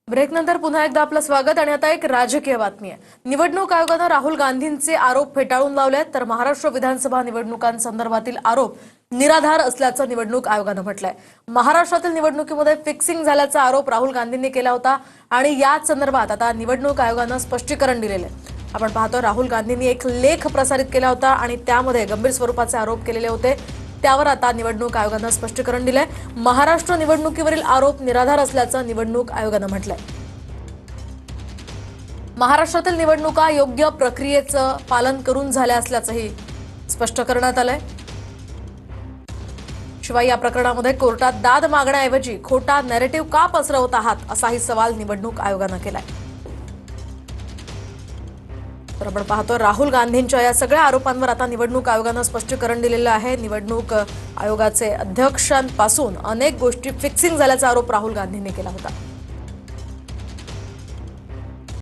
ब्रेकनंतर पुन्हा एकदा आपलं स्वागत आणि आता एक राजकीय बातमी आहे। निवडणूक आयोगानं राहुल गांधींचे आरोप फेटाळून लावलेत, तर महाराष्ट्र विधानसभा निवडणुकांसंदर्भातील आरोप निराधार असल्याचं निवडणूक आयोगानं म्हटलंय। महाराष्ट्रातील निवडणुकीमध्ये फिक्सिंग झाल्याचा आरोप राहुल गांधींनी केला होता आणि याच संदर्भात आता निवडणूक आयोगानं स्पष्टीकरण दिलेलं आहे। आपण पाहतो राहुल गांधींनी एक लेख प्रसारित केला होता आणि त्यामध्ये गंभीर स्वरूपाचे आरोप केलेले होते। त्यावर आता निवडणूक आयोगानं स्पष्टीकरण दिलंय। महाराष्ट्र निवडणुकीवरील आरोप निराधार असल्याचं निवडणूक आयोगानं म्हटलंय। महाराष्ट्रातील निवडणुका योग्य प्रक्रियेचं पालन करून झाल्या असल्याचंही स्पष्ट करण्यात आलंय। शिवाय या प्रकरणामध्ये कोर्टात दाद मागण्याऐवजी खोटा नॅरेटिव्ह का पसरवत आहात असाही सवाल निवडणूक आयोगानं केलाय। तर आपण पाहतो राहुल गांधींच्या या सगळ्या आरोपांवर आता निवडणूक आयोगानं स्पष्टीकरण दिलेलं आहे। निवडणूक आयोगाचे अध्यक्षांपासून अनेक गोष्टी फिक्सिंग झाल्याचा आरोप राहुल गांधींनी केला होता।